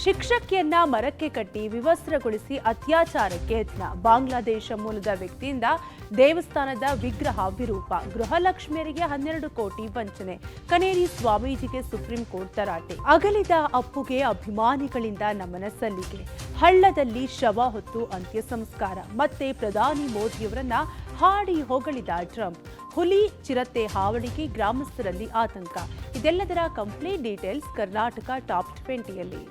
ಶಿಕ್ಷಕಿಯನ್ನ ಮರಕ್ಕೆ ಕಟ್ಟಿ ವಿವಸ್ತ್ರಗೊಳಿಸಿ ಅತ್ಯಾಚಾರಕ್ಕೆ ಯತ್ನ. ಬಾಂಗ್ಲಾದೇಶ ಮೂಲದ ವ್ಯಕ್ತಿಯಿಂದ ದೇವಸ್ಥಾನದ ವಿಗ್ರಹ ವಿರೂಪ. ಗೃಹಲಕ್ಷ್ಮಿಯರಿಗೆ 12 ಕೋಟಿ ವಂಚನೆ. Kaneri ಸ್ವಾಮೀಜಿಗೆ supreme court ತರಾಟೆ. ಅಗಲಿದ ಅಪ್ಪುಗೆ ಅಭಿಮಾನಿಗಳಿಂದ ನಮನ ಸಲ್ಲಿಕೆ. ಹಳ್ಳದಲ್ಲಿ ಶವ ಹೊತ್ತು ಅಂತ್ಯ ಸಂಸ್ಕಾರ. ಮತ್ತೆ ಪ್ರಧಾನಿ ಮೋದಿಯವರನ್ನ ಹಾಡಿ ಹೊಗಳಿದ ಟ್ರಂಪ್. ಹುಲಿ ಚಿರತೆ ಹಾವಳಿಗೆ ಗ್ರಾಮಸ್ಥರಲ್ಲಿ ಆತಂಕ. ಇದೆಲ್ಲದರ ಕಂಪ್ಲೀಟ್ ಡೀಟೇಲ್ಸ್ ಕರ್ನಾಟಕ ಟಾಪ್ 20ಯಲ್ಲಿ.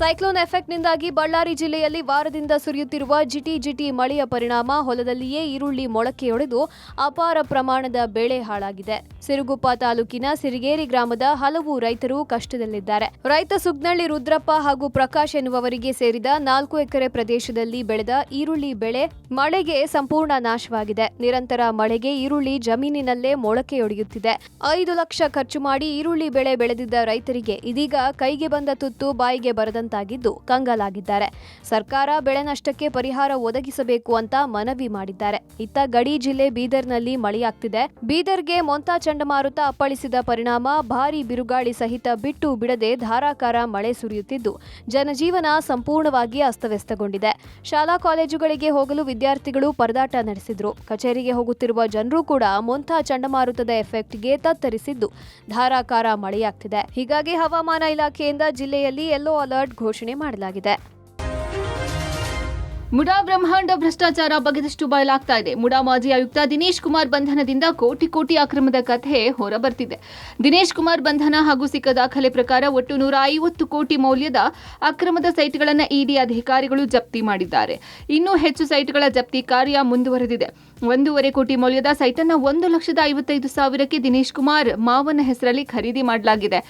ಸೈಕ್ಲೋನ್ ಎಫೆಕ್ಟ್ನಿಂದಾಗಿ ಬಳ್ಳಾರಿ ಜಿಲ್ಲೆಯಲ್ಲಿ ವಾರದಿಂದ ಸುರಿಯುತ್ತಿರುವ ಜಿಟಿ ಮಳೆಯ ಪರಿಣಾಮ ಹೊಲದಲ್ಲಿಯೇ ಈರುಳ್ಳಿ ಮೊಳಕೆಯೊಡೆದು ಅಪಾರ ಪ್ರಮಾಣದ ಬೆಳೆ ಹಾಳಾಗಿದೆ. ಸಿರುಗುಪ್ಪ ತಾಲೂಕಿನ ಸಿರಿಗೇರಿ ಗ್ರಾಮದ ಹಲವು ರೈತರು ಕಷ್ಟದಲ್ಲಿದ್ದಾರೆ. ರೈತ ಸುಗ್ನಳ್ಳಿ ರುದ್ರಪ್ಪ ಹಾಗೂ ಪ್ರಕಾಶ್ ಎನ್ನುವವರಿಗೆ ಸೇರಿದ 4 ಎಕರೆ ಪ್ರದೇಶದಲ್ಲಿ ಬೆಳೆದ ಈರುಳ್ಳಿ ಬೆಳೆ ಮಳೆಗೆ ಸಂಪೂರ್ಣ ನಾಶವಾಗಿದೆ. ನಿರಂತರ ಮಳೆಗೆ ಈರುಳ್ಳಿ ಜಮೀನಿನಲ್ಲೇ ಮೊಳಕೆಯೊಡೆಯುತ್ತಿದೆ. 5 ಲಕ್ಷ ಖರ್ಚು ಮಾಡಿ ಈರುಳ್ಳಿ ಬೆಳೆ ಬೆಳೆದಿದ್ದ ರೈತರಿಗೆ ಇದೀಗ ಕೈಗೆ ಬಂದ ತುತ್ತು ಬಾಯಿಗೆ ಬರದಂತಾಗಿದ್ದು ಕಂಗಾಲಾಗಿದ್ದಾರೆ. ಸರ್ಕಾರ ಬೆಳೆ ನಷ್ಟಕ್ಕೆ ಪರಿಹಾರ ಒದಗಿಸಬೇಕು ಅಂತ ಮನವಿ ಮಾಡಿದ್ದಾರೆ. ಇತ್ತ ಗಡಿ ಜಿಲ್ಲೆ ಬೀದರ್ನಲ್ಲಿ ಮಳೆಯಾಗ್ತಿದೆ. ಬೀದರ್ಗೆ ಮೊಂತಾ ಚಂಡಮಾರುತ ಅಪ್ಪಳಿಸಿದ ಪರಿಣಾಮ ಭಾರೀ ಬಿರುಗಾಳಿ ಸಹಿತ ಬಿಟ್ಟು ಬಿಡದೆ ಧಾರಾಕಾರ ಮಳೆ ಸುರಿಯುತ್ತಿದ್ದು ಜನಜೀವನ ಸಂಪೂರ್ಣವಾಗಿ ಅಸ್ತವ್ಯಸ್ತಗೊಂಡಿದೆ. ಶಾಲಾ ಕಾಲೇಜುಗಳಿಗೆ ಹೋಗಲು ವಿದ್ಯಾರ್ಥಿಗಳು ಪರದಾಟ ನಡೆಸಿದ್ರು. ಕಚೇರಿಗೆ ಹೋಗುತ್ತಿರುವ ಜನರು ಕೂಡ ಮೊಂತಾ ಚಂಡಮಾರುತದ ಎಫೆಕ್ಟ್ಗೆ ತತ್ತರಿಸಿದ್ದು ಧಾರಾಕಾರ ಮಳೆಯಾಗ್ತಿದೆ. ಹೀಗಾಗಿ ಹವಾಮಾನ ಇಲಾಖೆಯಿಂದ ಜಿಲ್ಲೆಯಲ್ಲಿ ಯೆಲ್ಲೋ ಅಲರ್ಟ್ ಘೋಷಣೆ ಮಾಡಲಾಗಿದೆ. ಮುಡಾ ಬ್ರಹ್ಮಾಂಡ ಭ್ರಷ್ಟಾಚಾರ ಬಗೆದಷ್ಟು ಬಯಲಾಗ್ತಾ ಇದೆ. ಮುಡಾ ಮಾಜಿ ಆಯುಕ್ತ ದಿನೇಶ್ ಕುಮಾರ್ ಬಂಧನದಿಂದ ಕೋಟಿ ಅಕ್ರಮದ ಕಥೆ ಹೊರಬರ್ತಿದೆ. ದಿನೇಶ್ ಕುಮಾರ್ ಬಂಧನ ಹಾಗೂ ಸಿಕ್ಕ ದಾಖಲೆ ಪ್ರಕಾರ ಒಟ್ಟು 150 ಕೋಟಿ ಮೌಲ್ಯದ ಅಕ್ರಮದ ಸೈಟ್ಗಳನ್ನು ಇಡಿ ಅಧಿಕಾರಿಗಳು ಜಪ್ತಿ ಮಾಡಿದ್ದಾರೆ. ಇನ್ನೂ ಹೆಚ್ಚು ಸೈಟ್ಗಳ ಜಪ್ತಿ ಕಾರ್ಯ ಮುಂದುವರೆದಿದೆ. 1.5 ಕೋಟಿ ಮೌಲ್ಯದ ಸೈಟನ್ನು 1,55,000ಕ್ಕೆ ದಿನೇಶ್ ಕುಮಾರ್ ಮಾವನ ಹೆಸರಲ್ಲಿ ಖರೀದಿ ಮಾಡಲಾಗಿದೆ.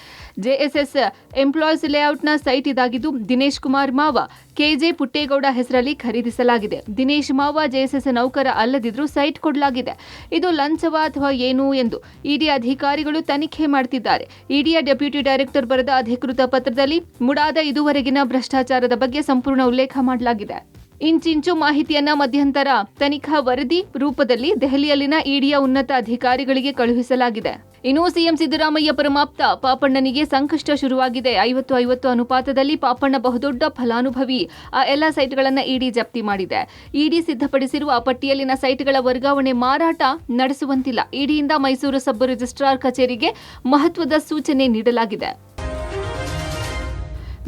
ಜೆಎಸ್ಎಸ್ ಎಂಪ್ಲಾಯ್ಸ್ ಲೇಔಟ್ನ ಸೈಟ್ ಇದಾಗಿದ್ದು ದಿನೇಶ್ ಕುಮಾರ್ ಮಾವ ಕೆಜೆ ಪುಟ್ಟೇಗೌಡ ಹೆಸರಲ್ಲಿ ಖರೀದಿಸಲಾಗಿದೆ. ದಿನೇಶ್ ಮಾವ ಜೆಎಸ್ಎಸ್ ನೌಕರ ಅಲ್ಲದಿದ್ರೂ ಸೈಟ್ ಕೊಡಲಾಗಿದೆ. ಇದು ಲಂಚವಾ ಅಥವಾ ಏನು ಎಂದು ಇಡಿ ಅಧಿಕಾರಿಗಳು ತನಿಖೆ ಮಾಡುತ್ತಿದ್ದಾರೆ. ಇಡಿಯ ಡೆಪ್ಯೂಟಿ ಡೈರೆಕ್ಟರ್ ಬರೆದ ಅಧಿಕೃತ ಪತ್ರದಲ್ಲಿ ಮುಡಾದ ಇದುವರೆಗಿನ ಭ್ರಷ್ಟಾಚಾರದ ಬಗ್ಗೆ ಸಂಪೂರ್ಣ ಉಲ್ಲೇಖ ಮಾಡಲಾಗಿದೆ. ಇಂಚಿಂಚು ಮಾಹಿತಿಯನ್ನ ಮಧ್ಯಂತರ ತನಿಖಾ ವರದಿ ರೂಪದಲ್ಲಿ ದೆಹಲಿಯಲ್ಲಿನ ಇಡಿಯ ಉನ್ನತ ಅಧಿಕಾರಿಗಳಿಗೆ ಕಳುಹಿಸಲಾಗಿದೆ. ಇನ್ನು ಸಿಎಂ ಸಿದ್ದರಾಮಯ್ಯ ಪರಮಾಪ್ತ ಪಾಪಣ್ಣನಿಗೆ ಸಂಕಷ್ಟ ಶುರುವಾಗಿದೆ. 50-50 ಅನುಪಾತದಲ್ಲಿ ಪಾಪಣ್ಣ ಬಹುದೊಡ್ಡ ಫಲಾನುಭವಿ. ಆ ಎಲ್ಲ ಸೈಟ್ಗಳನ್ನು ಇಡಿ ಜಪ್ತಿ ಮಾಡಿದೆ. ಇಡಿ ಸಿದ್ಧಪಡಿಸಿರುವ ಪಟ್ಟಿಯಲ್ಲಿನ ಸೈಟ್ಗಳ ವರ್ಗಾವಣೆ ಮಾರಾಟ ನಡೆಸುವಂತಿಲ್ಲ. ಇಡಿಯಿಂದ ಮೈಸೂರು ಸಬ್ ರಿಜಿಸ್ಟ್ರಾರ್ ಕಚೇರಿಗೆ ಮಹತ್ವದ ಸೂಚನೆ ನೀಡಲಾಗಿದೆ.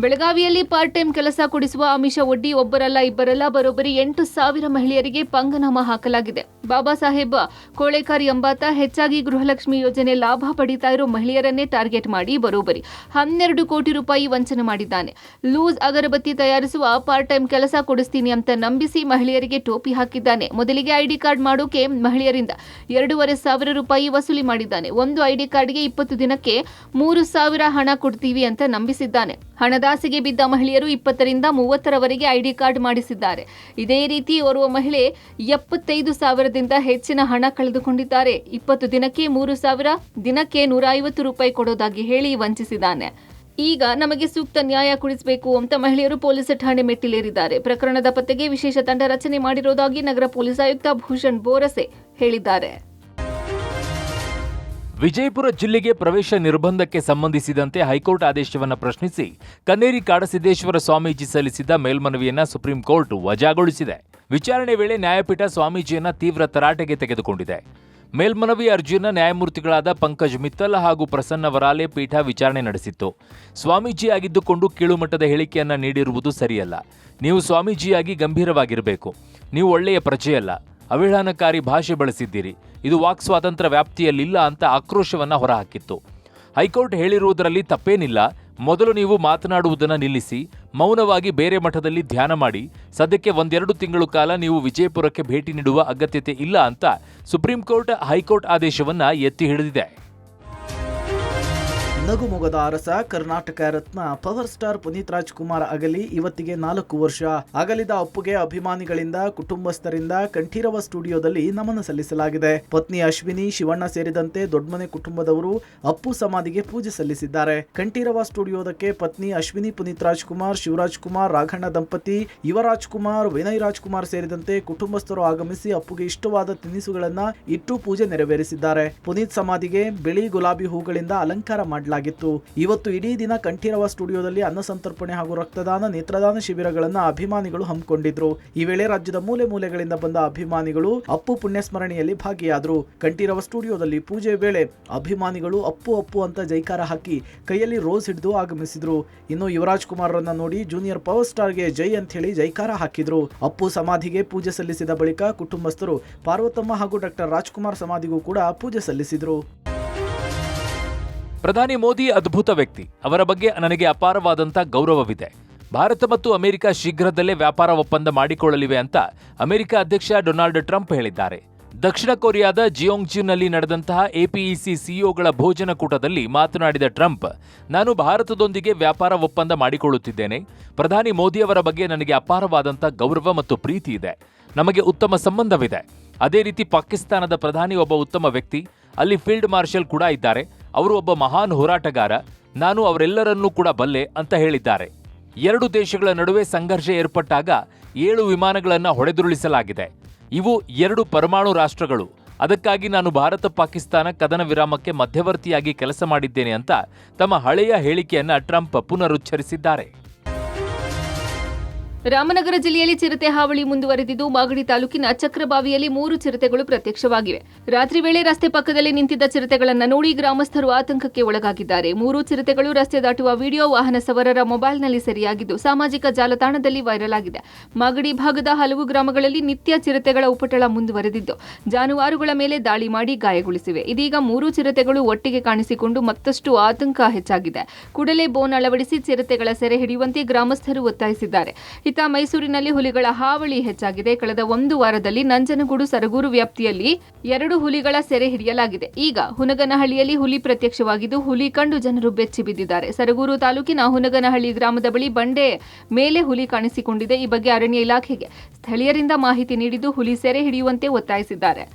ಬೆಳಗಾವಿಯಲ್ಲಿ ಪಾರ್ಟ್ ಟೈಮ್ ಕೆಲಸ ಕೊಡಿಸುವ ಆಮಿಷ ಒಡ್ಡಿ ಒಬ್ಬರಲ್ಲ ಇಬ್ಬರಲ್ಲ ಬರೋಬ್ಬರಿ 8,000 ಮಹಿಳೆಯರಿಗೆ ಪಂಗನಾಮ ಹಾಕಲಾಗಿದೆ. ಬಾಬಾ ಸಾಹೇಬ್ ಕೋಳೆಕಾರ್ ಎಂಬಾತ ಹೆಚ್ಚಾಗಿ ಗೃಹಲಕ್ಷ್ಮಿ ಯೋಜನೆ ಲಾಭ ಪಡೀತಾ ಇರೋ ಮಹಿಳೆಯರನ್ನೇ ಟಾರ್ಗೆಟ್ ಮಾಡಿ ಬರೋಬ್ಬರಿ 12 ಕೋಟಿ ರೂಪಾಯಿ ವಂಚನೆ ಮಾಡಿದ್ದಾನೆ. ಲೂಸ್ ಅಗರಬತ್ತಿ ತಯಾರಿಸುವ ಪಾರ್ಟ್ ಟೈಮ್ ಕೆಲಸ ಕೊಡಿಸ್ತೀನಿ ಅಂತ ನಂಬಿಸಿ ಮಹಿಳೆಯರಿಗೆ ಟೋಪಿ ಹಾಕಿದ್ದಾನೆ. ಮೊದಲಿಗೆ ಐಡಿ ಕಾರ್ಡ್ ಮಾಡೋಕೆ ಮಹಿಳೆಯರಿಂದ 2,500 ರೂಪಾಯಿ ವಸೂಲಿ ಮಾಡಿದ್ದಾನೆ. ಒಂದು ಐಡಿ ಕಾರ್ಡ್ಗೆ 20 ದಿನಕ್ಕೆ 3,000 ಹಣ ಕೊಡ್ತೀವಿ ಅಂತ ನಂಬಿಸಿದ್ದಾನೆ. ಹಣದಾಸೆಗೆ ಬಿದ್ದ ಮಹಿಳೆಯರು 20ರಿಂದ 30ರವರೆಗೆ ಐಡಿ ಕಾರ್ಡ್ ಮಾಡಿಸಿದ್ದಾರೆ. ಇದೇ ರೀತಿ ಓರ್ವ ಮಹಿಳೆ 75,000ದಿಂದ ಹೆಚ್ಚಿನ ಹಣ ಕಳೆದುಕೊಂಡಿದ್ದಾರೆ. 20 ದಿನಕ್ಕೆ 3,000, ದಿನಕ್ಕೆ 150 ರೂಪಾಯಿ ಕೊಡೋದಾಗಿ ಹೇಳಿ ವಂಚಿಸಿದ್ದಾನೆ. ಈಗ ನಮಗೆ ಸೂಕ್ತ ನ್ಯಾಯ ಕೊಡಿಸಬೇಕು ಅಂತ ಮಹಿಳೆಯರು ಪೊಲೀಸ್ ಠಾಣೆ ಮೆಟ್ಟಿಲೇರಿದ್ದಾರೆ. ಪ್ರಕರಣದ ಪತ್ತೆಗೆ ವಿಶೇಷ ತಂಡ ರಚನೆ ಮಾಡಿರುವುದಾಗಿ ನಗರ ಪೊಲೀಸ್ ಆಯುಕ್ತ ಭೂಷಣ್ ಬೋರಸೆ ಹೇಳಿದ್ದಾರೆ. ವಿಜಯಪುರ ಜಿಲ್ಲೆಗೆ ಪ್ರವೇಶ ನಿರ್ಬಂಧಕ್ಕೆ ಸಂಬಂಧಿಸಿದಂತೆ ಹೈಕೋರ್ಟ್ ಆದೇಶವನ್ನು ಪ್ರಶ್ನಿಸಿ ಕನ್ನೇರಿ ಕಾಡಸಿದ್ದೇಶ್ವರ ಸ್ವಾಮೀಜಿ ಸಲ್ಲಿಸಿದ್ದ ಮೇಲ್ಮನವಿಯನ್ನ ಸುಪ್ರೀಂ ಕೋರ್ಟ್ ವಜಾಗೊಳಿಸಿದೆ. ವಿಚಾರಣೆ ವೇಳೆ ನ್ಯಾಯಪೀಠ ಸ್ವಾಮೀಜಿಯನ್ನ ತೀವ್ರ ತರಾಟೆಗೆ ತೆಗೆದುಕೊಂಡಿದೆ. ಮೇಲ್ಮನವಿ ಅರ್ಜಿಯನ್ನ ನ್ಯಾಯಮೂರ್ತಿಗಳಾದ ಪಂಕಜ್ ಮಿತ್ತಲ್ ಹಾಗೂ ಪ್ರಸನ್ನ ವರಾಲೆ ಪೀಠ ವಿಚಾರಣೆ ನಡೆಸಿತ್ತು. ಸ್ವಾಮೀಜಿಯಾಗಿದ್ದುಕೊಂಡು ಕೀಳುಮಟ್ಟದ ಹೇಳಿಕೆಯನ್ನ ನೀಡಿರುವುದು ಸರಿಯಲ್ಲ. ನೀವು ಸ್ವಾಮೀಜಿಯಾಗಿ ಗಂಭೀರವಾಗಿರಬೇಕು. ನೀವು ಒಳ್ಳೆಯ ಪ್ರಜೆಯಲ್ಲ. ಅವಹೇಳನಕಾರಿ ಭಾಷೆ ಬಳಸಿದ್ದೀರಿ. ಇದು ವಾಕ್ ಸ್ವಾತಂತ್ರ್ಯ ವ್ಯಾಪ್ತಿಯಲ್ಲಿಲ್ಲ ಅಂತ ಆಕ್ರೋಶವನ್ನ ಹೊರಹಾಕಿತ್ತು. ಹೈಕೋರ್ಟ್ ಹೇಳಿರುವುದರಲ್ಲಿ ತಪ್ಪೇನಿಲ್ಲ. ಮೊದಲು ನೀವು ಮಾತನಾಡುವುದನ್ನು ನಿಲ್ಲಿಸಿ ಮೌನವಾಗಿ ಬೇರೆ ಮಠದಲ್ಲಿ ಧ್ಯಾನ ಮಾಡಿ. ಸದ್ಯಕ್ಕೆ 1-2 ತಿಂಗಳು ಕಾಲ ನೀವು ವಿಜಯಪುರಕ್ಕೆ ಭೇಟಿ ನೀಡುವ ಅಗತ್ಯತೆ ಇಲ್ಲ ಅಂತ ಸುಪ್ರೀಂ ಕೋರ್ಟ್ ಹೈಕೋರ್ಟ್ ಆದೇಶವನ್ನ ಎತ್ತಿ ಹಿಡಿದಿದೆ. ನಗುಮೊಗದ ಅರಸ ಕರ್ನಾಟಕ ರತ್ನ ಪವರ್ ಸ್ಟಾರ್ ಪುನೀತ್ ರಾಜ್ಕುಮಾರ್ ಅಗಲಿ ಇವತ್ತಿಗೆ 4 ವರ್ಷ. ಅಗಲಿದ ಅಪ್ಪುಗೆ ಅಭಿಮಾನಿಗಳಿಂದ ಕುಟುಂಬಸ್ಥರಿಂದ ಕಂಠೀರವ ಸ್ಟುಡಿಯೋದಲ್ಲಿ ನಮನ ಸಲ್ಲಿಸಲಾಗಿದೆ. ಪತ್ನಿ ಅಶ್ವಿನಿ, ಶಿವಣ್ಣ ಸೇರಿದಂತೆ ದೊಡ್ಡಮನೆ ಕುಟುಂಬದವರು ಅಪ್ಪು ಸಮಾಧಿಗೆ ಪೂಜೆ ಸಲ್ಲಿಸಿದ್ದಾರೆ. ಕಂಠೀರವ ಸ್ಟುಡಿಯೋದಕ್ಕೆ ಪತ್ನಿ ಅಶ್ವಿನಿ, ಪುನೀತ್ ರಾಜ್ಕುಮಾರ್, ಶಿವರಾಜ್ ಕುಮಾರ್, ರಾಘಣ್ಣ ದಂಪತಿ, ಯುವರಾಜ್ ಕುಮಾರ್, ವಿನಯ್ ರಾಜ್ಕುಮಾರ್ ಸೇರಿದಂತೆ ಕುಟುಂಬಸ್ಥರು ಆಗಮಿಸಿ ಅಪ್ಪುಗೆ ಇಷ್ಟವಾದ ತಿನಿಸುಗಳನ್ನ ಇಟ್ಟು ಪೂಜೆ ನೆರವೇರಿಸಿದ್ದಾರೆ. ಪುನೀತ್ ಸಮಾಧಿಗೆ ಬಿಳಿ ಗುಲಾಬಿ ಹೂಗಳಿಂದ ಅಲಂಕಾರ ಮಾಡಲಾಗಿದೆ. ಮಾಡಲಾಗಿತ್ತು. ಇವತ್ತು ಇಡೀ ದಿನ ಕಂಠೀರವ ಸ್ಟುಡಿಯೋದಲ್ಲಿ ಅನ್ನ ಸಂತರ್ಪಣೆ ಹಾಗೂ ರಕ್ತದಾನ, ನೇತ್ರದಾನ ಶಿಬಿರಗಳನ್ನು ಅಭಿಮಾನಿಗಳು ಹಮ್ಮಿಕೊಂಡಿದ್ರು. ಈ ವೇಳೆ ರಾಜ್ಯದ ಮೂಲೆ ಮೂಲೆಗಳಿಂದ ಬಂದ ಅಭಿಮಾನಿಗಳು ಅಪ್ಪು ಪುಣ್ಯಸ್ಮರಣೆಯಲ್ಲಿ ಭಾಗಿಯಾದರು. ಕಂಠೀರವ ಸ್ಟುಡಿಯೋದಲ್ಲಿ ಪೂಜೆ ವೇಳೆ ಅಭಿಮಾನಿಗಳು ಅಪ್ಪು ಅಪ್ಪು ಅಂತ ಜೈಕಾರ ಹಾಕಿ ಕೈಯಲ್ಲಿ ರೋಸ್ ಹಿಡಿದು ಆಗಮಿಸಿದ್ರು. ಇನ್ನು ಯುವರಾಜ್ ಕುಮಾರ್ರನ್ನ ನೋಡಿ ಜೂನಿಯರ್ ಪವರ್ ಸ್ಟಾರ್ಗೆ ಜೈ ಅಂತ ಹೇಳಿ ಜೈಕಾರ ಹಾಕಿದ್ರು. ಅಪ್ಪು ಸಮಾಧಿಗೆ ಪೂಜೆ ಸಲ್ಲಿಸಿದ ಬಳಿಕ ಕುಟುಂಬಸ್ಥರು ಪಾರ್ವತಮ್ಮ ಹಾಗೂ ಡಾಕ್ಟರ್ ರಾಜ್ಕುಮಾರ್ ಸಮಾಧಿಗೂ ಕೂಡ ಪೂಜೆ ಸಲ್ಲಿಸಿದ್ರು. ಪ್ರಧಾನಿ ಮೋದಿ ಅದ್ಭುತ ವ್ಯಕ್ತಿ. ಅವರ ಬಗ್ಗೆ ನನಗೆ ಅಪಾರವಾದಂಥ ಗೌರವವಿದೆ. ಭಾರತ ಮತ್ತು ಅಮೆರಿಕ ಶೀಘ್ರದಲ್ಲೇ ವ್ಯಾಪಾರ ಒಪ್ಪಂದ ಮಾಡಿಕೊಳ್ಳಲಿವೆ ಅಂತ ಅಮೆರಿಕ ಅಧ್ಯಕ್ಷ ಡೊನಾಲ್ಡ್ ಟ್ರಂಪ್ ಹೇಳಿದ್ದಾರೆ. ದಕ್ಷಿಣ ಕೊರಿಯಾದ ಜಿಯೋಂಗ್ಜಿನಲ್ಲಿ ನಡೆದಂತಹ ಎಪಿಇಸಿ ಸಿಇಒಗಳ ಭೋಜನ ಕೂಟದಲ್ಲಿ ಮಾತನಾಡಿದ ಟ್ರಂಪ್, ನಾನು ಭಾರತದೊಂದಿಗೆ ವ್ಯಾಪಾರ ಒಪ್ಪಂದ ಮಾಡಿಕೊಳ್ಳುತ್ತಿದ್ದೇನೆ. ಪ್ರಧಾನಿ ಮೋದಿ ಅವರ ಬಗ್ಗೆ ನನಗೆ ಅಪಾರವಾದಂಥ ಗೌರವ ಮತ್ತು ಪ್ರೀತಿ ಇದೆ. ನಮಗೆ ಉತ್ತಮ ಸಂಬಂಧವಿದೆ. ಅದೇ ರೀತಿ ಪಾಕಿಸ್ತಾನದ ಪ್ರಧಾನಿ ಒಬ್ಬ ಉತ್ತಮ ವ್ಯಕ್ತಿ. ಅಲ್ಲಿ ಫೀಲ್ಡ್ ಮಾರ್ಷಲ್ ಕೂಡ ಇದ್ದಾರೆ. ಅವರು ಒಬ್ಬ ಮಹಾನ್ ಹೋರಾಟಗಾರ. ನಾನು ಅವರೆಲ್ಲರನ್ನೂ ಕೂಡ ಬಲ್ಲೆ ಅಂತ ಹೇಳಿದ್ದಾರೆ. ಎರಡು ದೇಶಗಳ ನಡುವೆ ಸಂಘರ್ಷ ಏರ್ಪಟ್ಟಾಗ 7 ವಿಮಾನಗಳನ್ನು ಹೊಡೆದುರುಳಿಸಲಾಗಿದೆ. ಇವು 2 ಪರಮಾಣು ರಾಷ್ಟ್ರಗಳು. ಅದಕ್ಕಾಗಿ ನಾನು ಭಾರತ ಪಾಕಿಸ್ತಾನ ಕದನ ವಿರಾಮಕ್ಕೆ ಮಧ್ಯವರ್ತಿಯಾಗಿ ಕೆಲಸ ಮಾಡಿದ್ದೇನೆ ಅಂತ ತಮ್ಮ ಹಳೆಯ ಹೇಳಿಕೆಯನ್ನ ಟ್ರಂಪ್ ಪುನರುಚ್ಚರಿಸಿದ್ದಾರೆ. ರಾಮನಗರ ಜಿಲ್ಲೆಯಲ್ಲಿ ಚಿರತೆ ಹಾವಳಿ ಮುಂದುವರೆದಿದ್ದು ಮಾಗಡಿ ತಾಲೂಕಿನ ಚಕ್ರಬಾವಿಯಲ್ಲಿ 3 ಚಿರತೆಗಳು ಪ್ರತ್ಯಕ್ಷವಾಗಿವೆ. ರಾತ್ರಿ ವೇಳೆ ರಸ್ತೆ ಪಕ್ಕದಲ್ಲಿ ನಿಂತಿದ್ದ ಚಿರತೆಗಳನ್ನು ನೋಡಿ ಗ್ರಾಮಸ್ಥರು ಆತಂಕಕ್ಕೆ ಒಳಗಾಗಿದ್ದಾರೆ. 3 ಚಿರತೆಗಳು ರಸ್ತೆ ದಾಟುವ ವಿಡಿಯೋ ವಾಹನ ಸವಾರರ ಮೊಬೈಲ್ನಲ್ಲಿ ಸೆರೆಯಾಗಿದ್ದು ಸಾಮಾಜಿಕ ಜಾಲತಾಣದಲ್ಲಿ ವೈರಲ್ ಆಗಿದೆ. ಮಾಗಡಿ ಭಾಗದ ಹಲವು ಗ್ರಾಮಗಳಲ್ಲಿ ನಿತ್ಯ ಚಿರತೆಗಳ ಉಪಟಳ ಮುಂದುವರೆದಿದ್ದು ಜಾನುವಾರುಗಳ ಮೇಲೆ ದಾಳಿ ಮಾಡಿ ಗಾಯಗೊಳಿಸಿವೆ. ಇದೀಗ 3 ಚಿರತೆಗಳು ಒಟ್ಟಿಗೆ ಕಾಣಿಸಿಕೊಂಡು ಮತ್ತಷ್ಟು ಆತಂಕ ಹೆಚ್ಚಾಗಿದೆ. ಕೂಡಲೇ ಬೋನ್ ಅಳವಡಿಸಿ ಚಿರತೆಗಳ ಸೆರೆ ಹಿಡಿಯುವಂತೆ ಗ್ರಾಮಸ್ಥರು ಒತ್ತಾಯಿಸಿದ್ದಾರೆ. ಇತ್ತ ಮೈಸೂರಿನಲ್ಲಿ ಹುಲಿಗಳ ಹಾವಳಿ ಹೆಚ್ಚಾಗಿದೆ. ಕಳೆದ 1 ವಾರದಲ್ಲಿ ನಂಜನಗೂಡು ಸರಗೂರು ವ್ಯಾಪ್ತಿಯಲ್ಲಿ 2 ಹುಲಿಗಳ ಸೆರೆ ಹಿಡಿಯಲಾಗಿದೆ. ಈಗ ಹುನಗನಹಳ್ಳಿಯಲ್ಲಿ ಹುಲಿ ಪ್ರತ್ಯಕ್ಷವಾಗಿದ್ದು ಹುಲಿ ಕಂಡು ಜನರು ಬೆಚ್ಚಿ ಬಿದ್ದಿದ್ದಾರೆ. ಸರಗೂರು ತಾಲೂಕಿನ ಹುನಗನಹಳ್ಳಿ ಗ್ರಾಮದ ಬಳಿ ಬಂಡೆ ಮೇಲೆ ಹುಲಿ ಕಾಣಿಸಿಕೊಂಡಿದೆ. ಈ ಬಗ್ಗೆ ಅರಣ್ಯ ಇಲಾಖೆಗೆ ಸ್ಥಳೀಯರಿಂದ ಮಾಹಿತಿ ನೀಡಿದ್ದು ಹುಲಿ ಸೆರೆ ಹಿಡಿಯುವಂತೆ ಒತ್ತಾಯಿಸಿದ್ದಾರೆ.